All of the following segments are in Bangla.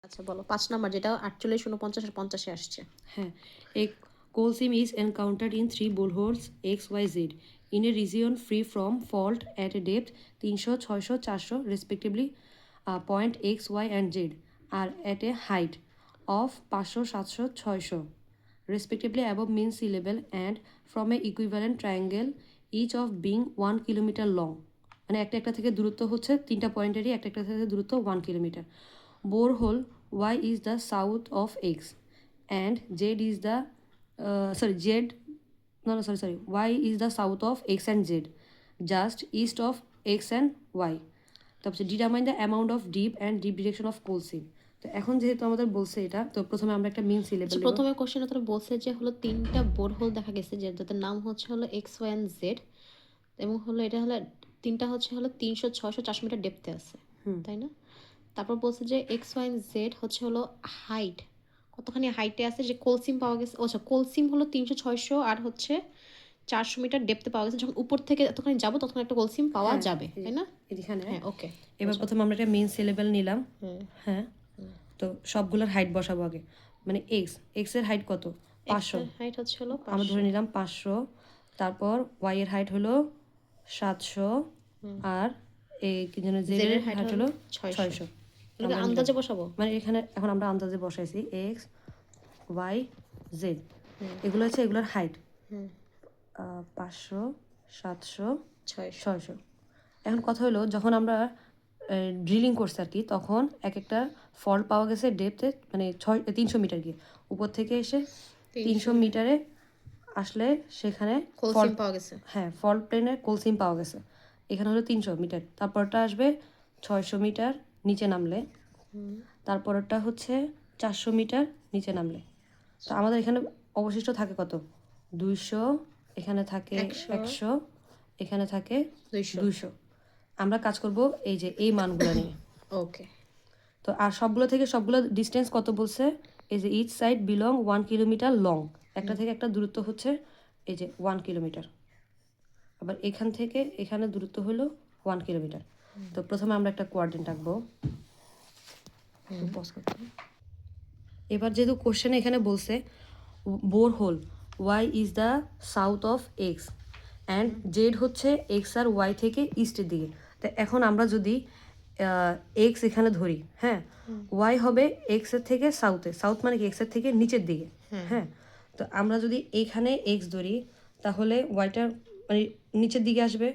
আচ্ছা বলো 5 নাম্বার যেটা 48 49 আর 50 এ আসছে। হ্যাঁ, a coal seam is encountered in 3 boreholes X, Y, Z in a region free from fault at a depth 300, 600, 400 respectively. Point X, Y, and Z are at a height of 500, 700, 600 respectively above mean sea level and from a equivalent triangle each of being 1 kilometer long. মানে একটা একটা থেকে দূরত্ব হচ্ছে তিনটা পয়েন্টেরই একটা একটা থেকে দূরত্ব 1 kilometre. Borehole Y is the south of X and Z is the Y is the south of X and Z just east of X and Y. তারপর determine the amount of dip and dip direction of coal seam. তো এখন যেহেতু আমাদের বলছে এটা, তো প্রথমে আমরা একটা মিন সি লেভেল আচ্ছা প্রথমে কোশ্চেনে তোরা বলছে যে হলো তিনটা বোরহোল দেখা গেছে যে যাদের নাম হচ্ছে হলো এক্স ওয়াই এন্ড জেড এবং হলো এটা হলো তিনটা হচ্ছে হলো 300 600 400 মিটার ডেপথে আছে, তাই না? তারপর বলছে যে এক্স ওয়াই এন্ড জেড হচ্ছে হলো হাইট কতখানি হাইটে আছে, যে কোলসিম পাওয়া গেছে। আচ্ছা কোলসিম হলো 300 600 আর হচ্ছে 400 মিটার ডেপথে পাওয়া গেছে। যখন উপর থেকে এতখানি যাবো তখন একটা কোলসিম পাওয়া যাবে, তাই না? এখানে। হ্যাঁ ওকে। এবার প্রথমে আমরা একটা মেন সি লেভেল নিলাম। হ্যাঁ, তো সবগুলোর হাইট বসাবো আগে। মানে এক্স এর হাইট কত? 500। হাইট হচ্ছে হলো আমরা ধরে নিলাম 500। তারপর ওয়াই এর হাইট হলো 700 আর এই কি যেন জেড এর হাইট হলো 600। আন্দাজে বসাবো, মানে এখানে এখন আমরা আন্দাজে বসাইছি এক্স ওয়াই জেড, এগুলো হচ্ছে এগুলোর হাইট 500 700 600। এখন কথা হলো যখন আমরা ড্রিলিং করছি আর কি, তখন এক একটা ফল্ট পাওয়া গেছে ডেপথে, মানে 300 মিটার গিয়ে উপর থেকে এসে 300 মিটারে আসলে সেখানে কোলসিম পাওয়া গেছে। হ্যাঁ, ফল্ট প্লেনের কোলসিম পাওয়া গেছে। এখানে হলো 300 মিটার, তারপরটা আসবে 600 মিটার নিচে নামলে, তারপরটা হচ্ছে 400 মিটার নিচে নামলে। তো আমাদের এখানে অবশিষ্ট থাকে কত? 200, এখানে থাকে 100, এখানে থাকে 200। আমরা কাজ করব এই যে এই মানগুলো নিয়ে। ওকে। তো আর সবগুলো থেকে সবগুলো ডিস্টেন্স কত বলছে? এই যে each side belong 1 kilometre long, একটা থেকে একটা দূরত্ব হচ্ছে এই যে 1 কিলোমিটার। আবার এখান থেকে এখানে দূরত্ব হলো 1 কিলোমিটার। তো প্রথমে আমরা একটা কোয়ার্ডিনেট আঁকবো। এবার যেহেতু কোশ্চেনে এখানে বলছে borehole Y is the south of X and Z হচ্ছে এক্স আর ওয়াই থেকে ইস্টের দিকে। তো এখন আমরা যদি এক্স এখানে ধরি, হ্যাঁ, ওয়াই হবে এক্সের থেকে সাউথে, সাউথ মানে কি এক্সের থেকে নিচের দিকে। হ্যাঁ, তো আমরা যদি এখানে এক্স ধরি তাহলে ওয়াইটা মানে নিচের দিকে আসবে।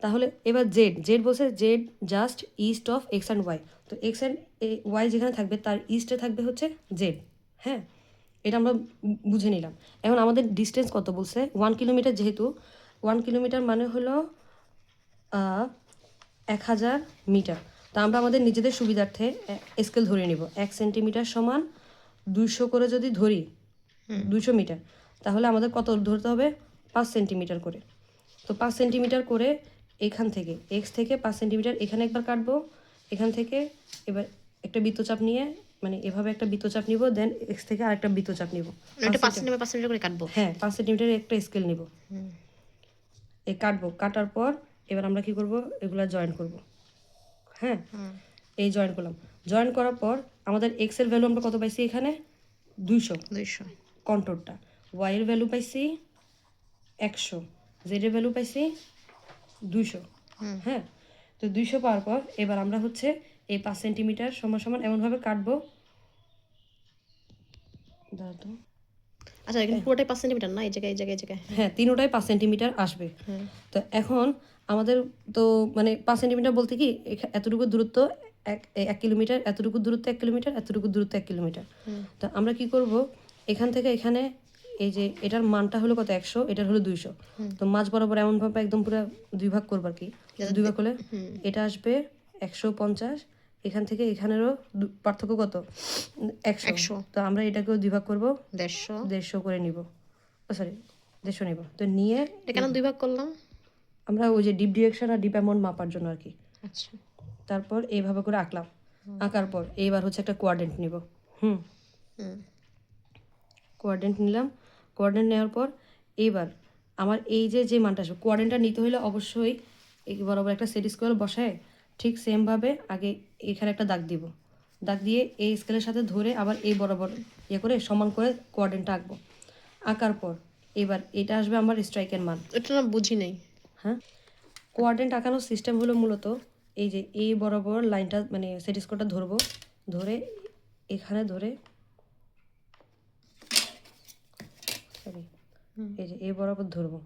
তাহলে এবার জেড বলছে Z just east of X and Y. তো এক্স অ্যান্ড ওয়াই যেখানে থাকবে তার ইস্টে থাকবে হচ্ছে জেড। হ্যাঁ, এটা আমরা বুঝে নিলাম। এখন আমাদের ডিস্টেন্স কত বলছে? 1 কিলোমিটার, যেহেতু 1 কিলোমিটার মানে হলো 1000 মিটার। তো আমরা আমাদের নিজেদের সুবিধার্থে স্কেল ধরে নিব। 1 সেন্টিমিটার সমান 200 করে যদি ধরি, 200 মিটার, তাহলে আমাদের কত ধরতে হবে? 5 সেন্টিমিটার করে। তো 5 সেন্টিমিটার করে এখান থেকে এক্স থেকে 5 সেন্টিমিটার এখানে একবার কাটবো, এখান থেকে এবার একটা বৃত্তচাপ নিয়ে মানে এভাবে একটা বৃত্তচাপ নিব, দেন এক্স থেকে আরেকটা বৃত্তচাপ নিব। এটা 5 সেন্টিমিটার 5 সেন্টিমিটার করে কাটবো। হ্যাঁ, 5 সেন্টিমিটারের একটা স্কেল নিব, এই কাটবো। কাটার পর এবার আমরা কি করব? এগুলা জয়েন করব। হ্যাঁ, এই জয়েন করলাম। জয়েন করার পর আমাদের এক্স এর ভ্যালু আমরা কত পাইছি? এখানে 200 কন্ট্রোরটা। ওয়াই এর ভ্যালু পাইছি 100, জেড এর ভ্যালু পাইছি 200। হ্যাঁ, তো 200 পাওয়ার পর এবার আমরা হচ্ছে এই 5 সেন্টিমিটার সমান সমান এমনভাবে কাটবো। আচ্ছা এখানে পুরোটাই 5 সেন্টিমিটার না? এই জায়গায় এই জায়গায় এই জায়গায় হ্যাঁ, তিনটাই 5 সেন্টিমিটার আসবে। তো এখন আমাদের তো মানে 5 সেন্টিমিটার বলতে কি এতটুকু দূরত্ব 1 কিলোমিটার, এতটুকু দূরত্ব 1 কিলোমিটার, এতটুকু দূরত্ব 1 কিলোমিটার। তো আমরা কি করব? এখান থেকে এখানে এই যে এটার মানটা হলো কত? 100, এটার হলো 200। তো মাঝ বরাবর এমনভাবে একদম পুরো 2 ভাগ করবো আর কি। 2 ভাগ হলে এটা আসবে 150। এখান থেকে এখানেরও পার্থক্য কত? 100। তো আমরা এটাকেও 2 ভাগ করবো, 150 করে নিব। সরি 150 নিব। তো নিয়ে এটা কেন 2 ভাগ করলাম? আমরা ওই যে ডিপ ডিরেকশন আর ডিপ অ্যামাউন্ট মাপার জন্য আর কি। আচ্ছা, তারপর এইভাবে করে আঁকলাম। আঁকার পর এইবার হচ্ছে একটা কোয়ার্ডিনেট নিব। কোয়ার্ডিনেট নিলাম। কোয়ার্ডিনেট নেওয়ার পর এইবার আমার এই যে মানটা আসবে, কোয়ার্ডিনেটটা নিতে হলে অবশ্যই এই বরাবর একটা সেট স্কোয়ার বসায় ঠিক সেমভাবে আগে এখানে একটা দাগ দিব। দাগ দিয়ে এই স্কেলের সাথে ধরে আবার এই বরাবর করে সমান করে কোয়াড্রেন্টটা আঁকবো। আঁকার পর এবার এটা আসবে আমার স্ট্রাইকের মান। এটা না বুঝি নাই। হ্যাঁ, কোয়াড্রেন্ট আঁকানোর সিস্টেম হলো মূলত এই যে এই বরাবর লাইনটা মানে সেট স্কোরটা ধরবো, ধরে এখানে ধরে সরি এই যে এই বরাবর ধরবো,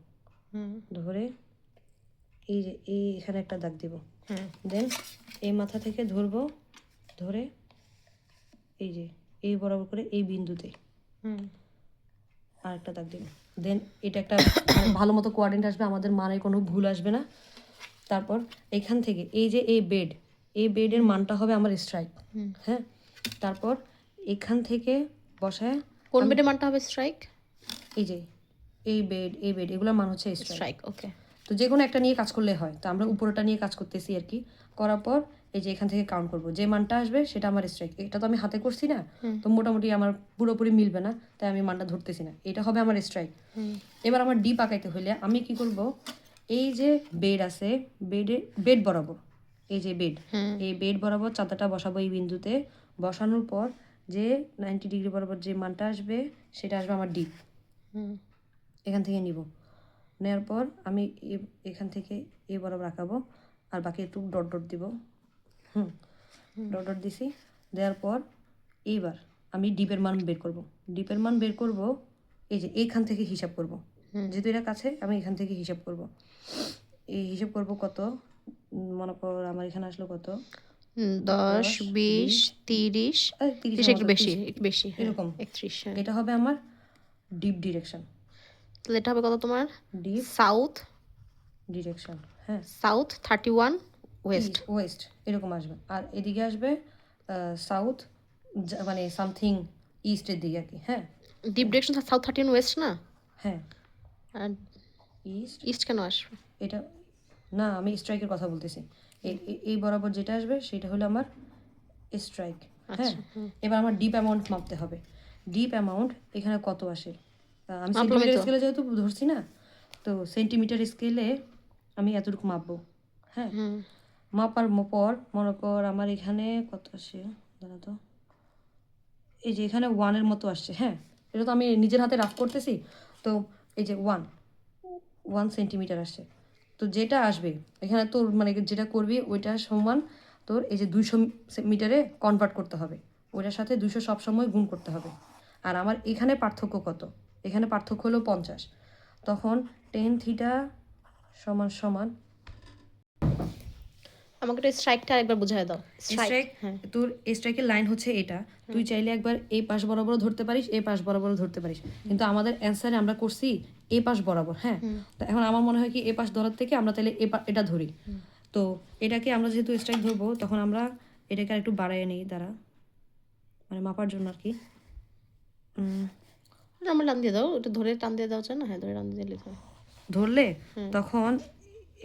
ধরে এই যে এই এখানে একটা দাগ দিব, দেন এই মাথা থেকে ধরবো, ধরে এই যে এই বরাবর করে এই বিন্দুতে আর একটা দাগ দিব, দেন এটা একটা ভালো মতো কোয়াড্রেন্ট আসবে, আমাদের মানে কোনো ভুল আসবে না। তারপর এখান থেকে এই যে এই বেডের মানটা হবে আমার স্ট্রাইক। হ্যাঁ, তারপর এখান থেকে বসায় কোন বেডের মানটা হবে স্ট্রাইক? এই যে এই বেড এগুলোর মান হচ্ছে স্ট্রাইক। স্ট্রাইক, ওকে। তো যে কোনো একটা নিয়ে কাজ করলে হয়, তো আমরা উপরটা নিয়ে কাজ করতেছি আর কি। করার পর এই যে এখান থেকে কাউন্ট করব, যে মানটা আসবে সেটা আমার স্ট্রাইক। এটা তো আমি হাতে করছি না, তো মোটামুটি আমার পুরোপুরি মিলবে না, তাই আমি মানটা ধরতেছি না, এটা হবে আমার স্ট্রাইক। এবার আমার ডিপ আঁকাইতে হলে আমি কি করব, এই যে বেড আছে বেড বরাবর এই যে এই বেড বরাবর চাঁদাটা বসাবো এই বিন্দুতে। বসানোর পর যে 90 ডিগ্রি বরাবর যে মানটা আসবে সেটা আসবে আমার ডিপ। এখান থেকে নিব, নেওয়ার পর আমি এখান থেকে এই বরাবর আঁকাবো, আর বাকি একটু ডট ডট দিব। ডট ডট দিছি, দেওয়ার পর এইবার আমি ডিপের মান বের করব। ডিপের মান বের করব এই যে এইখান থেকে হিসাব করব, যেহেতু এটা কাছে আমি এখান থেকে হিসাব করব। এই হিসাব করব কত, মনে কর আমার এখানে আসলো কত 10, 20, 30, 30 একটু বেশি এরকম 31। এটা হবে আমার ডিপ ডিরেকশন। তাহলে এটা হবে কত তোমার? ডিপ সাউথ ডিরেকশন, হ্যাঁ, সাউথ 31 ওয়েস্ট ওয়েস্ট এরকম আসবে। আর এদিকে আসবে সাউথ মানে সামথিং ইস্টের দিকে আর কি। হ্যাঁ, ডিপ ডিরেকশন সাউথ 31 ওয়েস্ট না? হ্যাঁ, আর ইস্ট ইস্ট কেন আসবে? এটা না, আমি স্ট্রাইকের কথা বলতেছি। এই বরাবর যেটা আসবে সেটা হলো আমার স্ট্রাইক। হ্যাঁ, এবার আমার ডিপ অ্যামাউন্ট মাপতে হবে। ডিপ অ্যামাউন্ট এখানে কত আসে, আমি সেন্টিমিটার স্কেলে যেহেতু ধরছি না, তো সেন্টিমিটার স্কেলে আমি এতটুকু মাপবো। হ্যাঁ, মাপার পর মনে কর আমার এখানে কত আসে, দাঁড়া তো, এই যে এখানে 1-এর মতো আসছে। হ্যাঁ, এটা তো আমি নিজের হাতে রাফ করতেছি, তো এই যে 1 সেন্টিমিটার আসছে। তো যেটা আসবে এখানে তোর মানে যেটা করবি ওইটা সমান তোর এই যে 200 মিটারে কনভার্ট করতে হবে, ওইটার সাথে 200 সবসময় গুণ করতে হবে। আর আমার এখানে পার্থক্য কত, এখানে পার্থক্য হলো 50। তখন টেন থিটা সমান সমান, আমাকে একটু স্ট্রাইকটা আরেকবার বুঝায় দাও। স্ট্রাইক, তোর স্ট্রাইকের লাইন হচ্ছে এটা। তুই চাইলে একবার এই পাশ বরাবর ধরতে পারিস, এই পাশ বরাবর ধরতে পারিস, কিন্তু আমাদের অ্যান্সারে আমরা করছি এই পাশ বরাবর। হ্যাঁ, তো এখন আমার মনে হয় কি এই পাশ ধরার থেকে আমরা তাহলে এটা ধরি। তো এটাকে আমরা যেহেতু স্ট্রাইক ধরবো, তখন আমরা এটাকে আর একটু বাড়াইয়ে নিই, দ্বারা মানে মাপার জন্য আর কি। আমার টান দিয়ে দাও, ওটা ধরে টান দিয়ে দাও না? হ্যাঁ, ধরে টান দিয়ে দিলে ধরলে তখন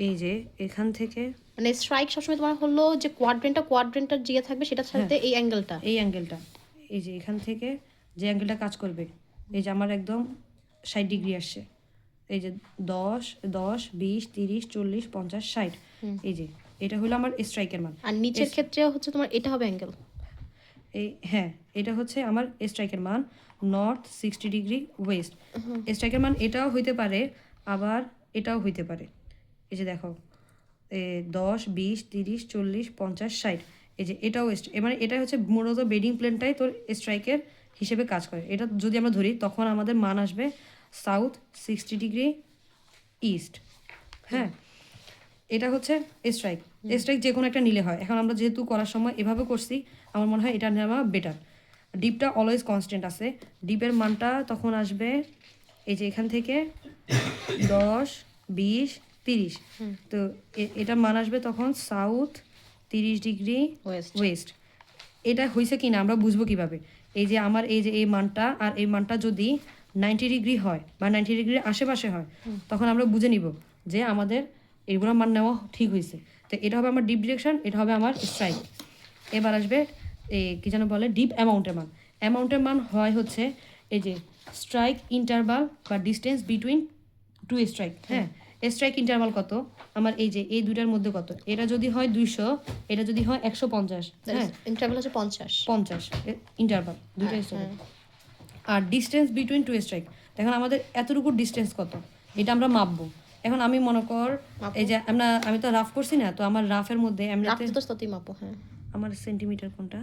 এই যে এখান থেকে মানে স্ট্রাইক সবসময় তোমার হলো যে কোয়াড্রেন্টার জিয়ে থাকবে, সেটার সাথে এই অ্যাঙ্গেলটা এই যে এখান থেকে যে অ্যাঙ্গেলটা কাজ করবে, এই যে আমার একদম 60 ডিগ্রি আসছে, এই যে 10, 20, 30, 40, 50, 60, এই যে এটা হলো আমার স্ট্রাইকের মান। আর নিচের ক্ষেত্রে হচ্ছে তোমার এটা হবে অ্যাঙ্গেল। হ্যাঁ, এটা হচ্ছে আমার স্ট্রাইকের মান, নর্থ 60 ডিগ্রি ওয়েস্ট। স্ট্রাইকের মান এটাও হইতে পারে, আবার এটাও হইতে পারে। এই যে দেখো 10, 20, 30, 40, 50, 60, এই যে এটাও মানে এটা হচ্ছে মূলত বেডিং প্লেনটাই তোর স্ট্রাইকের হিসেবে কাজ করে। এটা যদি আমরা ধরি তখন আমাদের মান আসবে সাউথ 60 ডিগ্রি ইস্ট। হ্যাঁ, এটা হচ্ছে স্ট্রাইক যে কোনো একটা নিলে হয়। এখন আমরা যেহেতু করার সময় এভাবে করছি, আমার মনে হয় এটা নেওয়া বেটার। ডিপটা অলওয়েজ কনস্ট্যান্ট আছে, ডিপের মানটা তখন আসবে এই যে এখান থেকে 10, 20, 30, তো এটা মান আসবে তখন সাউথ 30 ডিগ্রি ওয়েস্ট। এটা হয়েছে কি না আমরা বুঝবো কিভাবে, এই যে আমার এই যে এই মানটা আর এই মানটা যদি 90 ডিগ্রি হয় বা 90 ডিগ্রির আশেপাশে হয়, তখন আমরা বুঝে নিব যে আমাদের এগুলোর মান নেওয়া ঠিক হয়েছে। তো এটা হবে আমার ডিপ ডিরেকশন, এটা হবে আমার স্ট্রাইক। এবার আসবে কি যেন বলে ডিপ অ্যামাউন্টের মান হয় হচ্ছে এই যে স্ট্রাইক ইন্টারভাল বা ডিস্টেন্স বিটুইন টু স্ট্রাইক। হ্যাঁ, স্ট্রাইক ইন্টারভাল কত আমার এই যে এই দুইটার মধ্যে কত, এটা যদি হয় 200, এটা যদি হয় 150, হ্যাঁ ইন্টারভ্যাল হচ্ছে 50। 50 ইন্টারভাল দুইটাই স্ট্রাইক। আর ডিস্টেন্স বিটুইন টু স্ট্রাইক, এখন আমাদের এতটুকু ডিস্টেন্স কত এটা আমরা মাপবো। এখন আমি মনে কর এই যে আমি তো রাফ করছি না, তো আমার রাফের মধ্যে রাখতে তো ততই মাপো। হ্যাঁ, আমার সেন্টিমিটার কোনটা,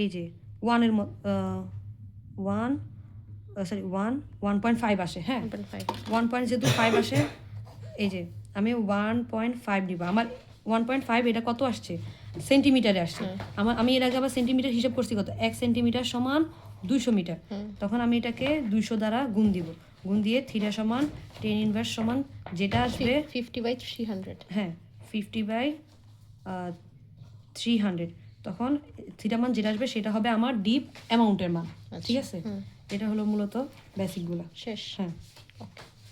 এই যে 1-এর 1.5 আসে, হ্যাঁ 1.5। যেহেতু 5 আসে, এই যে আমি 1.5 দিব। আমার 1.5 এটা কত আসছে সেন্টিমিটারে আসছে। আমি এর আগে আবার সেন্টিমিটার হিসাব করছি কত, 1 সেন্টিমিটার সমান 200 মিটার। তখন আমি এটাকে 200 দ্বারা গুণ দিব, গুণ দিয়ে থিটা সমান 10 ইনভার্স সমান যেটা আসবে 50/300। হ্যাঁ 50/300, তখন থিটা মান যেটা আসবে সেটা হবে আমার ডিপ অ্যামাউন্টের মান। ঠিক আছে, এটা হলো মূলত বেসিকগুলো। শেষ। হ্যাঁ। ওকে।